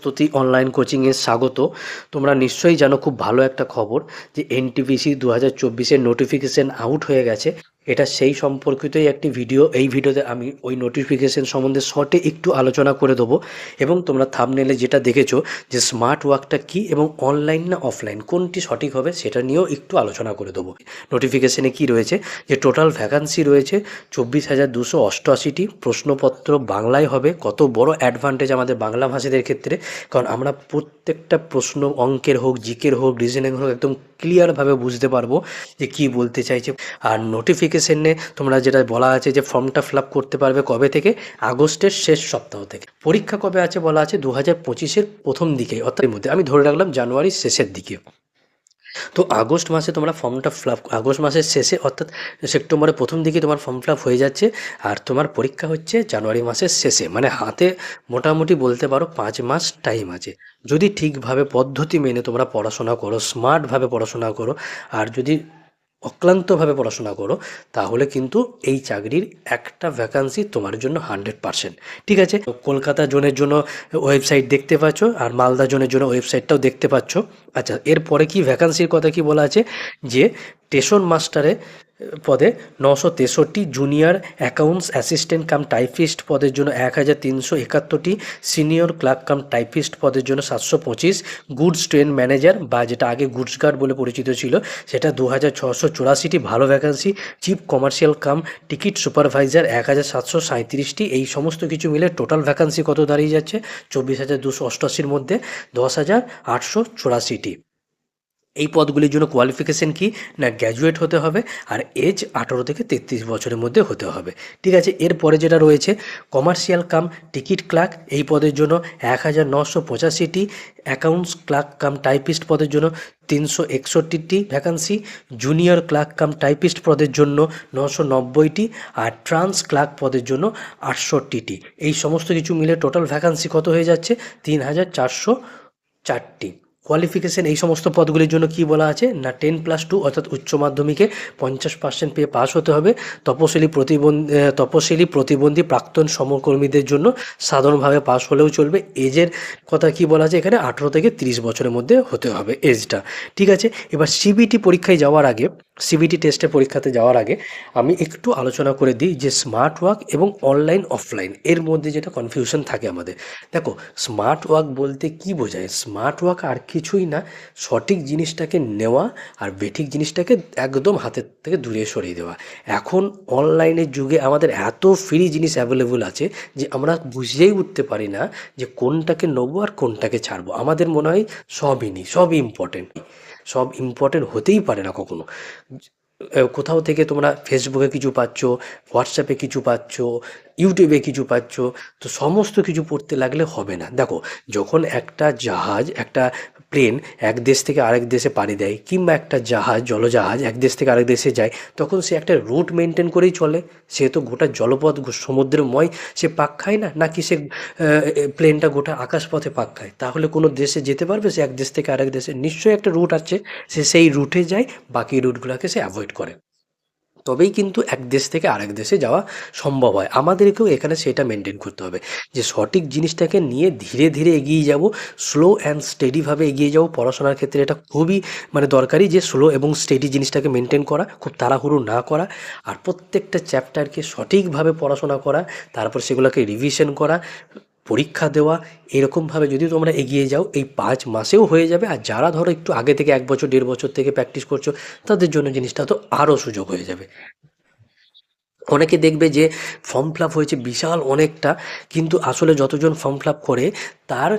প্রস্তুতি অনলাইন কোচিংয়ে স্বাগত। তোমরা নিশ্চয়ই জানো খুব ভালো একটা খবর যে এনটিপিসি 2024-এর নোটিফিকেশান আউট হয়ে গেছে। এটা সেই সম্পর্কিতই একটি ভিডিও। এই ভিডিওতে আমি ওই নোটিফিকেশান সম্বন্ধে শর্টে একটু আলোচনা করে দেবো এবং তোমরা থাম্বনেলে যেটা দেখেছো যে স্মার্ট ওয়ার্কটা কী এবং অনলাইন না অফলাইন কোনটি সঠিক হবে সেটা নিয়েও একটু আলোচনা করে দেবো। নোটিফিকেশানে কি রয়েছে যে টোটাল ভ্যাকান্সি রয়েছে 24,288টি। প্রশ্নপত্র বাংলায় হবে। কত বড় অ্যাডভান্টেজ আমাদের বাংলা ভাষীদের ক্ষেত্রে, কারণ আমরা প্রত্যেকটা প্রশ্ন অঙ্কের হোক, জিকের হোক, রিজনিং হোক একদম ক্লিয়ারভাবে বুঝতে পারবো যে কী বলতে চাইছে। আর নোটিফিকেশনে তোমরা যেটা বলা আছে যে ফর্মটা ফিল আপ করতে পারবে কবে থেকে, আগস্টের শেষ সপ্তাহ থেকে। পরীক্ষা কবে আছে বলা আছে 2025-এর প্রথম দিকে, অর্থাৎ এর মধ্যে আমি ধরে রাখলাম জানুয়ারির শেষের দিকে। তো আগস্ট মাসে তোমরা ফর্মটা ফিল আপ, আগস্ট মাসের শেষে অর্থাৎ সেপ্টেম্বরের প্রথম দিকে তোমার ফর্ম ফিল আপ হয়ে যাচ্ছে। আর তোমার পরীক্ষা হচ্ছে জানুয়ারি মাসের শেষে, মানে হাতে মোটামুটি বলতে পারো 5 মাস টাইম আছে। যদি ঠিকভাবে পদ্ধতি মেনে তোমরা পড়াশোনা করো, স্মার্টভাবে পড়াশোনা করো, আর যদি অক্লান্তভাবে পড়াশোনা করো, তাহলে কিন্তু এই চাকরির একটা ভ্যাকান্সি তোমার জন্য 100%। ঠিক আছে, কলকাতা জোনের জন্য ওয়েবসাইট দেখতে পাচ্ছ, আর মালদা জোনের জন্য ওয়েবসাইটটাও দেখতে পাচ্ছ। আচ্ছা, এরপরে কি ভ্যাকান্সির কথা কি বলা আছে যে স্টেশন মাস্টারে পদে 963, junior accounts assistant cum typist পদের জন্য 1371টি, সিনিয়র ক্লার্ক কাম টাইপিস্ট পদের জন্য 725, গুডস ট্রেন ম্যানেজার বা যেটা আগে গুডস গার্ড বলে পরিচিত ছিল সেটা 2684টি ভালো vacancy, chief commercial cum ticket supervisor 1737টি। এই সমস্ত কিছু মিলে টোটাল ভ্যাকান্সি কত দাঁড়িয়ে যাচ্ছে 24,288-র মধ্যে 10,884টি। এই পদগুলির জন্য কোয়ালিফিকেশান কি না, গ্র্যাজুয়েট হতে হবে আর এজ 18 থেকে 33 বছরের মধ্যে হতে হবে। ঠিক আছে, এরপরে যেটা রয়েছে কমার্শিয়াল কাম টিকিট ক্লার্ক, এই পদের জন্য 1985টি, অ্যাকাউন্টস ক্লার্ক কাম টাইপিস্ট পদের জন্য 361টি vacancy, junior clerk cum typist পদের জন্য 990টি, আর ট্রান্স ক্লার্ক পদের জন্য 68টি। এই সমস্ত কিছু মিলে টোটাল ভ্যাকান্সি কত হয়ে যাচ্ছে 3,404টি। কোয়ালিফিকেশান এই সমস্ত পদগুলির জন্য কি বলা আছে না 10+2 অর্থাৎ উচ্চ মাধ্যমিকে 50% পেয়ে পাস হতে হবে। তপশিলি প্রতিবন্ধী প্রাক্তন সমকর্মীদের জন্য সাধারণভাবে পাস হলেও চলবে। এজের কথা কি বলা আছে এখানে 18 থেকে 30 বছরের মধ্যে হতে হবে এজটা। ঠিক আছে, এবার সিবিটি পরীক্ষায় যাওয়ার আগে, সিবিটি টেস্টের পরীক্ষাতে যাওয়ার আগে আমি একটু আলোচনা করে দিই যে স্মার্ট ওয়ার্ক এবং অনলাইন অফলাইন এর মধ্যে যেটা কনফিউশন থাকে আমাদের। দেখো, স্মার্ট ওয়ার্ক বলতে কি বোঝায়? স্মার্ট ওয়ার্ক আর কিছুই না, সঠিক জিনিসটাকে নেওয়া আর বেঠিক জিনিসটাকে একদম হাতের থেকে দূরে সরিয়ে দেওয়া। এখন অনলাইনের যুগে আমাদের এত ফ্রি জিনিস অ্যাভেলেবল আছে যে আমরা বুঝেই উঠতে পারি না যে কোনটাকে নেবো আর কোনটাকে ছাড়বো। আমাদের মনে হয় সবই নিই, সবই ইম্পর্টেন্ট। সব ইম্পর্টেন্ট হতেই পারে না কখনো। কোথাও থেকে তোমরা ফেসবুকে কিছু পাচ্ছ, হোয়াটসঅ্যাপে কিছু পাচ্ছ, ইউটিউবে কিছু পাচ্ছ, তো সমস্ত কিছু পড়তে লাগলে হবে না। দেখো, যখন একটা জাহাজ, একটা প্লেন এক দেশ থেকে আরেক দেশে পাড়ি দেয়, কিংবা একটা জাহাজ, জলজাহাজ এক দেশ থেকে আরেক দেশে যায়, তখন সে একটা রুট মেনটেন করেই চলে। সে তো গোটা জলপথ সমুদ্রময় সে পাক খায় না, নাকি সে প্লেনটা গোটা আকাশপথে পাক খায়? তাহলে কোনো দেশে যেতে পারবে সে এক দেশ থেকে আরেক দেশে? নিশ্চয়ই একটা রুট আছে, সে সেই রুটে যায়, বাকি রুটগুলোকে সে অ্যাভয়েড করে। তবেই কিন্তু এক দেশ থেকে আরেক দেশে যাওয়া সম্ভব হয়। আমাদেরকেও এখানে সেটা মেনটেন করতে হবে যে সঠিক জিনিসটাকে নিয়ে ধীরে ধীরে এগিয়ে যাব, স্লো অ্যান্ড স্টেডিভাবে এগিয়ে যাব। পড়াশোনার ক্ষেত্রে এটা খুবই দরকারি যে স্লো এবং স্টেডি জিনিসটাকে মেনটেন করা, খুব তাড়াহুড়ো না করা, আর প্রত্যেকটা চ্যাপ্টারকে সঠিকভাবে পড়াশোনা করা, তারপর সেগুলোকে রিভিশন করা, পরীক্ষা দেওয়া। এরকমভাবে যদি তোমরা এগিয়ে যাও এই 5 মাসেও হয়ে যাবে। আর যারা ধরো একটু আগে থেকে 1 বছর 1.5 বছর থেকে প্র্যাকটিস করছো, তাদের জন্য জিনিসটা তো আরও সুযোগ হয়ে যাবে। অনেকে দেখবে যে ফর্ম ফিল আপ হয়েছে বিশাল অনেকটা, কিন্তু আসলে যতজন ফর্ম ফিল আপ করে তার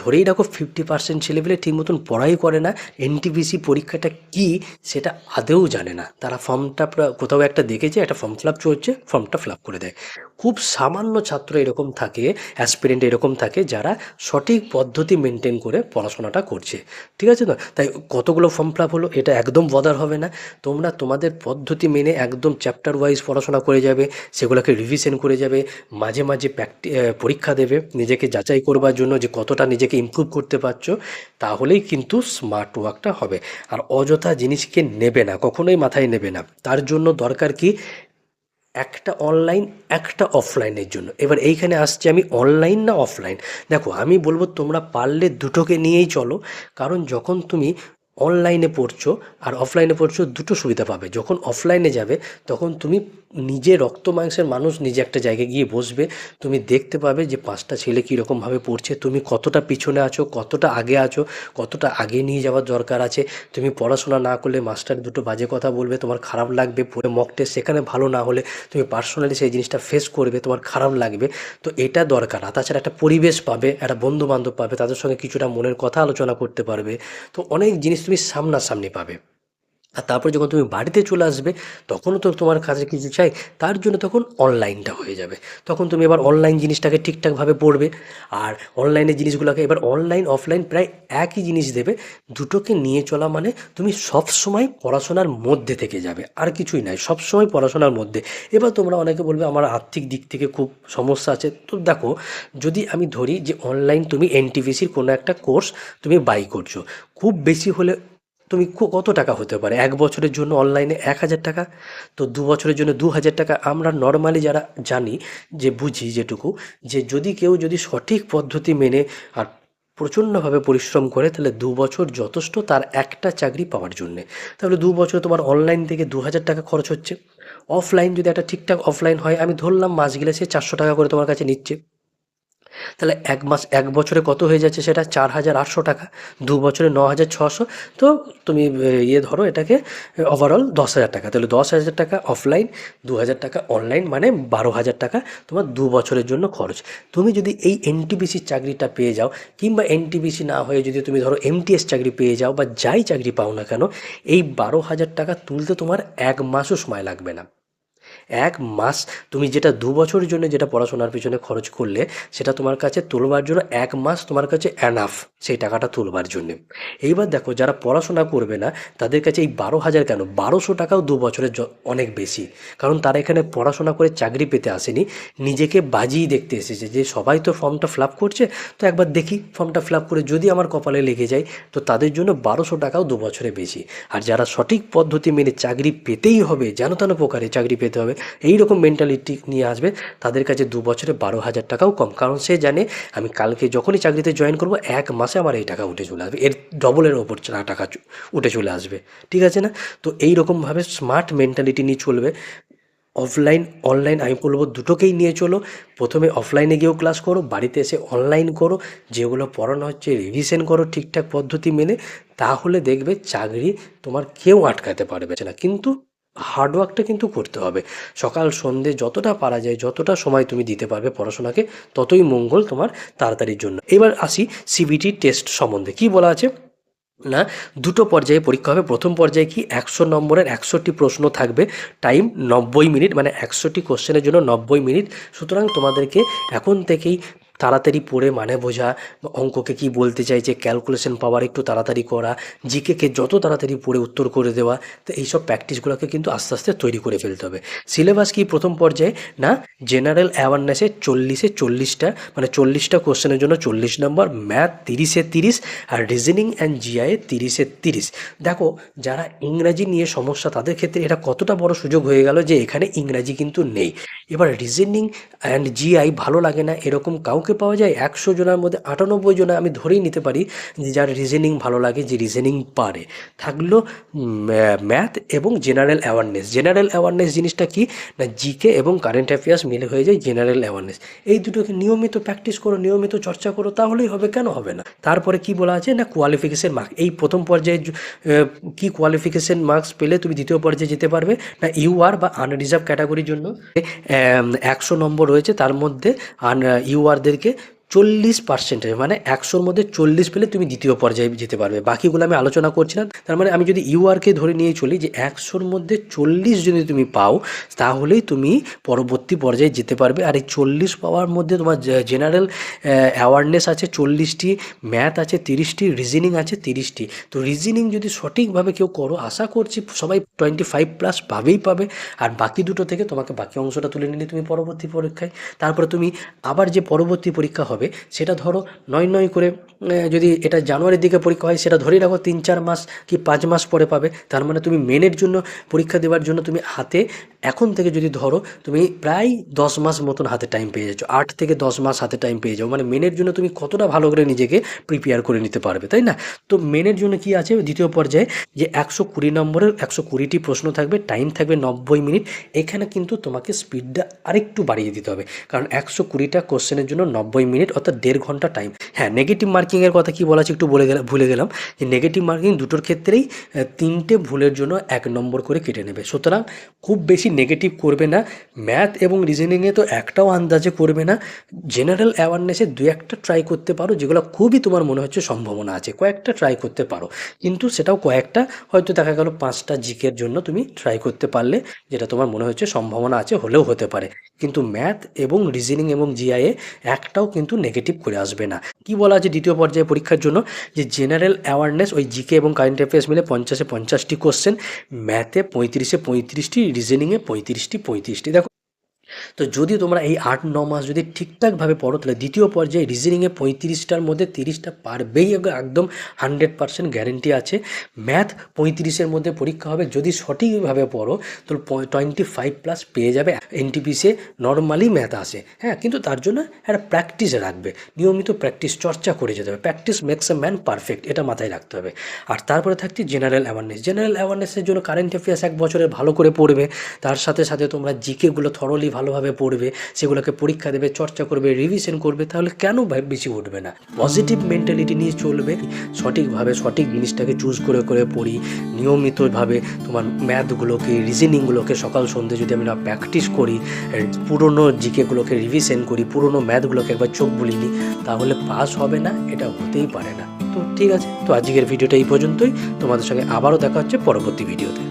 ধরেই রাখো 50% ছেলেপেলে ঠিক মতন পড়াই করে না। এনটিপিসি পরীক্ষাটা কি সেটা আদৌ জানে না। তারা ফর্মটা কোথাও একটা দেখেছে, একটা ফর্ম ফিল আপ চলছে, ফর্মটা ফিল আপ করে দেয়। খুব সামান্য ছাত্র এরকম থাকে, অ্যাসপিরেন্ট এরকম থাকে, যারা সঠিক পদ্ধতি মেনটেন করে পড়াশোনাটা করছে। ঠিক আছে? না তাই কতগুলো ফর্ম ফিল আপ হলো এটা একদম বদার হবে না। তোমরা তোমাদের পদ্ধতি মেনে একদম চ্যাপ্টার ওয়াইজ পড়াশোনা করে যাবে, সেগুলোকে রিভিশন করে যাবে, মাঝে মাঝে পরীক্ষা দেবে নিজেকে যাচাই করবার জন্য যে কতটা নিজেকে ইমপ্রুভ করতে পারছো। তাহলেই কিন্তু স্মার্ট ওয়ার্কটা হবে। আর অযথা জিনিসকে নেবে না, কখনোই মাথায় নেবে না। তার জন্য দরকার কি একটা অনলাইন একটা অফলাইনের জন্য। এবার এইখানে আসছে আমি অনলাইন না অফলাইন। দেখো আমি বলবো তোমরা পারলে দুটোকে নিয়েই চলো, কারণ যখন তুমি অনলাইনে পড়ছো আর অফলাইনে পড়ছো দুটো সুবিধা পাবে। যখন অফলাইনে যাবে তখন তুমি নিজে রক্ত মাংসের মানুষ নিজে একটা জায়গায় গিয়ে বসবে, তুমি দেখতে পাবে যে পাঁচটা ছেলে কীরকমভাবে পড়ছে, তুমি কতটা পিছনে আছো, কতটা আগে আছো, কতটা আগে নিয়ে যাওয়ার দরকার আছে। তুমি পড়াশোনা না করলে মাস্টার দুটো বাজে কথা বলবে, তোমার খারাপ লাগবে, পড়ে মক টেস্ট সেখানে ভালো না হলে তুমি পার্সোনালি সেই জিনিসটা ফেস করবে, তোমার খারাপ লাগবে। তো এটা দরকার। আর তাছাড়া একটা পরিবেশ পাবে, একটা বন্ধু বান্ধব পাবে, তাদের সঙ্গে কিছুটা মনের কথা আলোচনা করতে পারবে। তো অনেক জিনিস তুমি সামনাসামনি পাবে। আর তারপর যখন তুমি বাড়িতে চলে আসবে তখনও তো তোমার কাছে কিছু চাই, তার জন্য তখন অনলাইনটা হয়ে যাবে। তখন তুমি এবার অনলাইন জিনিসটাকে ঠিকঠাকভাবে পড়বে। আর অনলাইনের জিনিসগুলোকে এবার অনলাইন অফলাইন প্রায় একই জিনিস দেবে। দুটোকে নিয়ে চলা মানে তুমি সব সময় পড়াশোনার মধ্যে থেকে যাবে, আর কিছুই নাই, সব সময় পড়াশোনার মধ্যে। এবার তোমরা অনেকে বলবে আমার আর্থিক দিক থেকে খুব সমস্যা আছে। তো দেখো, যদি আমি ধরি যে অনলাইন তুমি এনটিপিসির কোনো একটা কোর্স তুমি বাই করছো, খুব বেশি হলে তুমি কত টাকা হতে পারে এক বছরের জন্য অনলাইনে? 1,000 টাকা। তো 2 বছরের জন্য 2,000 টাকা। আমরা নর্মালি যারা জানি, যে বুঝি যেটুকু, যে যদি কেউ যদি সঠিক পদ্ধতি মেনে আর প্রচণ্ডভাবে পরিশ্রম করে তাহলে 2 বছর যথেষ্ট তার একটা চাকরি পাওয়ার জন্যে। তাহলে 2 বছর তোমার অনলাইন থেকে 2,000 টাকা খরচ হচ্ছে। অফলাইন যদি একটা ঠিকঠাক অফলাইন হয়, আমি ধরলাম মাস গেলে সে 400 টাকা করে তোমার কাছে নিচ্ছে, তাহলে এক মাস এক বছরে কত হয়ে যাচ্ছে সেটা? 4,800 টাকা। 2 বছরে 9,600। তো তুমি ইয়ে ধরো এটাকে ওভারঅল 10,000 টাকা। তাহলে 10,000 টাকা অফলাইন, 2,000 টাকা অনলাইন, মানে 12,000 টাকা তোমার 2 বছরের জন্য খরচ। তুমি যদি এই এনটিপিসির চাকরিটা পেয়ে যাও, কিংবা এনটিপিসি না হয়ে যদি তুমি ধরো এমটিএস চাকরি পেয়ে যাও, বা যাই চাকরি পাও না কেন, এই 12,000 টাকা তুলতে তোমার 1 মাসও সময় লাগবে না। 1 মাস তুমি যেটা 2 বছরের জন্য যেটা পড়াশোনার পিছনে খরচ করলে, সেটা তোমার কাছে তুলবার জন্য 1 মাস তোমার কাছে অ্যানাফ সেই টাকাটা তুলবার জন্যে। এইবার দেখো, যারা পড়াশোনা করবে না তাদের কাছে এই 12,000 কেন, 1,200 টাকাও 2 বছরের অনেক বেশি। কারণ তারা এখানে পড়াশোনা করে চাকরি পেতে আসেনি, নিজেকে বাজিয়ে দেখতে এসেছে যে সবাই তো ফর্মটা ফিল আপ করছে, তো একবার দেখি ফর্মটা ফিল আপ করে যদি আমার কপালে লেগে যায়। তো তাদের জন্য 1,200 টাকাও 2 বছরে বেশি। আর যারা সঠিক পদ্ধতি মেনে চাকরি পেতেই হবে, যেন তেন প্রকারে চাকরি পেতে হবে, এই রকম মেন্টালিটি নিয়ে আসবে, তাদের কাছে 2 বছরে 12,000 টাকাও কম। কারণ সে জানে আমি কালকে যখনই চাকরিতে জয়েন করব 1 মাসে আমার এই টাকা উঠে চলে আসবে, এর ডবলের ওপর টাকা উঠে চলে আসবে। ঠিক আছে না? তো এই রকমভাবে স্মার্ট মেন্টালিটি নিয়ে চলবে। অফলাইন অনলাইন আমি বলবো দুটোকেই নিয়ে চলো। প্রথমে অফলাইনে গিয়েও ক্লাস করো, বাড়িতে এসে অনলাইন করো, যেগুলো পড়ানো হচ্ছে রিভিশন করো ঠিকঠাক পদ্ধতি মেনে। তাহলে দেখবে চাকরি তোমার কেউ আটকাতে পারবে না। কিন্তু হার্ডওয়ার্কটা কিন্তু করতে হবে। সকাল সন্ধে যতটা পারা যায়, যতটা সময় তুমি দিতে পারবে পড়াশোনাকে, ততই মঙ্গল তোমার তাড়াতাড়ির জন্য। এবার আসি সিবিটি টেস্ট সম্বন্ধে। কি বলা আছে না, দুটো পর্যায়ে পরীক্ষা হবে। প্রথম পর্যায়ে কি 100 নম্বরের 100টি প্রশ্ন থাকবে, টাইম 90 মিনিট, মানে 100টি কোশ্চেনের জন্য 90 মিনিট। সুতরাং তোমাদেরকে এখন থেকেই তাড়াতাড়ি পড়ে মানে বোঝা, অঙ্ককে কি বলতে চাইছে, ক্যালকুলেশন পাওয়ার একটু তাড়াতাড়ি করা, জিকেকে যত তাড়াতাড়ি পড়ে উত্তর করে দেওয়া। তো এইসব প্র্যাকটিসগুলোকে কিন্তু আস্তে আস্তে তৈরি করে ফেলতে হবে। সিলেবাস কি প্রথম পর্যায়ে না, জেনারেল অ্যাওয়ারনেসে 40-এ 40টা, মানে 40টা কোশ্চেনের জন্য 40 নম্বর, ম্যাথ 30-এ 30, আর রিজনিং অ্যান্ড জিআইয়ে 30-এ 30। দেখো, যারা ইংরাজি নিয়ে সমস্যা তাদের ক্ষেত্রে এটা কতটা বড় সুযোগ হয়ে গেল যে এখানে ইংরাজি কিন্তু নেই। এবার রিজনিং অ্যান্ড জিআই ভালো লাগে না এরকম কাউকে পাওয়া যায়? 100 জনের মধ্যে 98 জনে আমি ধরেই নিতে পারি যে যার রিজনিং ভালো লাগে, যে রিজনিং পারে। থাকলো ম্যাথ এবং জেনারেল অ্যাওয়ারনেস। জেনারেল অ্যাওয়ারনেস জিনিসটা কি না, জিকে এবং কারেন্ট অ্যাফেয়ার্স মিলে হয়ে যায় জেনারেল অ্যাওয়ারনেস। এই দুটোকে নিয়মিত প্র্যাকটিস করো, নিয়মিত চর্চা করো, তাহলেই হবে, কেন হবে না? তারপরে কি বলা আছে না, কোয়ালিফিকেশন মার্ক। এই প্রথম পর্যায়ে কি কোয়ালিফিকেশন মার্কস পেলে তুমি দ্বিতীয় পর্যায়ে যেতে পারবে না, ইউআর বা আনরিজার্ভ ক্যাটাগরির জন্য 100 নম্বর রয়েছে, তার মধ্যে ইউআরদেরকে 40%, মানে 100-র মধ্যে 40 পেলে তুমি দ্বিতীয় পর্যায়ে যেতে পারবে। বাকিগুলো আমি আলোচনা করছি না। তার মানে আমি যদি ইউআরকে ধরে নিয়ে চলি যে 100-র মধ্যে 40 যদি তুমি পাও, তাহলেই তুমি পরবর্তী পর্যায়ে যেতে পারবে। আর এই 40 পাওয়ার মধ্যে তোমার জেনারেল অ্যাওয়ারনেস আছে 40টি, ম্যাথ আছে 30টি, রিজনিং আছে 30টি। তো রিজনিং যদি সঠিকভাবে কেউ করো, আশা করছি সবাই 25+ পাবেই পাবে। আর বাকি দুটো থেকে তোমাকে বাকি অংশটা তুলে নিলে তুমি পরবর্তী পরীক্ষায়, তারপরে তুমি আবার যে পরবর্তী পরীক্ষা হবে হবে সেটা ধরো নয় করে যদি এটা জানুয়ারির দিকে পরীক্ষা হয় সেটা ধরেই রাখো 3-4 মাস কি 5 মাস পরে পাবে। তার মানে তুমি মেনের জন্য পরীক্ষা দেওয়ার জন্য তুমি হাতে এখন থেকে যদি ধরো তুমি প্রায় 10 মাস মতন হাতে টাইম পেয়ে যাচ্ছ, 8 থেকে 10 মাস হাতে টাইম পেয়ে যাও। মানে মেনের জন্য তুমি কতটা ভালো করে নিজেকে প্রিপেয়ার করে নিতে পারবে, তাই না? তো মেনের জন্য কি আছে দ্বিতীয় পর্যায়ে, যে 120 নম্বরের 120টি প্রশ্ন থাকবে, টাইম থাকবে 90 মিনিট। এখানে কিন্তু তোমাকে স্পিডটা আরেকটু বাড়িয়ে দিতে হবে, কারণ 120টা কোশ্চেনের জন্য 90 মিনিট অর্থাৎ 1.5 ঘন্টা টাইম। হ্যাঁ, নেগেটিভ মার্কিংয়ের কথা কি বলা আছে একটু ভুলে গেলাম, যে নেগেটিভ মার্কিং দুটোর ক্ষেত্রেই 3টে ভুলের জন্য 1 নম্বর করে কেটে নেবে। সুতরাং খুব বেশি নেগেটিভ করবে না। ম্যাথ এবং রিজনিংয়ে তো একটাও আন্দাজে করবে না। জেনারেল অ্যাওয়ারনেসে 2-1টা ট্রাই করতে পারো, যেগুলো খুবই তোমার মনে হচ্ছে সম্ভাবনা আছে, কয়েকটা ট্রাই করতে পারো। কিন্তু সেটাও কয়েকটা, হয়তো দেখা গেল 5টা জিকের জন্য তুমি ট্রাই করতে পারলে, যেটা তোমার মনে হচ্ছে সম্ভাবনা আছে, হলেও হতে পারে। কিন্তু ম্যাথ এবং রিজনিং এবং জিআইএ একটাও কিন্তু নেগেটিভ করে আসবে না। কি বলা আছে দ্বিতীয় পর্যায়ে পরীক্ষার জন্য, যে জেনারেল অ্যাওয়ারনেস ওই জিকে এবং কারেন্ট অ্যাফেয়ার্স মিলে 50-এ 50টি কোশ্চেন, ম্যাথে 35-এ 35টি, রিজনিংয়ে 35টি। দেখো, তো যদি তোমরা এই 8-9 মাস যদি ঠিকঠাকভাবে পড়ো, তাহলে দ্বিতীয় পর্যায়ে রিজনিংয়ে 35টার মধ্যে 30টা পারবেই, একদম 100% গ্যারেন্টি আছে। ম্যাথ 35-এর মধ্যে পরীক্ষা হবে, যদি সঠিকভাবে পড়ো তো 25+ পেয়ে যাবে। এনটিপিসিতে নর্মালি ম্যাথ আসে, হ্যাঁ, কিন্তু তার জন্য একটা প্র্যাকটিস রাখবে, নিয়মিত প্র্যাকটিস চর্চা করে যেতে হবে। Practice makes a man perfect, এটা মাথায় রাখতে হবে। আর তারপরে থাকছে জেনারেল অ্যাওয়ারনেস। জেনারেল অ্যাওয়ারনেসের জন্য কারেন্ট অ্যাফেয়ার্স 1 বছরের ভালো করে পড়বে, তার সাথে সাথে তোমরা জিকেগুলো থরলি ভালোভাবে পড়বে, সেগুলোকে পরীক্ষা দেবে, চর্চা করবে, রিভিশন করবে, তাহলে কেন বেশি উঠবে না? পজিটিভ মেন্টালিটি নিয়ে চলবে, সঠিকভাবে সঠিক জিনিসটাকে চুজ করে করে পড়ি, নিয়মিতভাবে তোমার ম্যাথগুলোকে, রিজনিংগুলোকে সকাল সন্ধ্যে যদি আমরা প্র্যাকটিস করি, পুরনো জিকেগুলোকে রিভিশন করি, পুরনো ম্যাথগুলোকে একবার চোখ বুলিয়ে নিই, তাহলে পাস হবে না, এটা হতেই পারে না। তো ঠিক আছে, তো আজকের ভিডিওটা এই পর্যন্তই। তোমাদের সঙ্গে আবারও দেখা হচ্ছে পরবর্তী ভিডিওতে।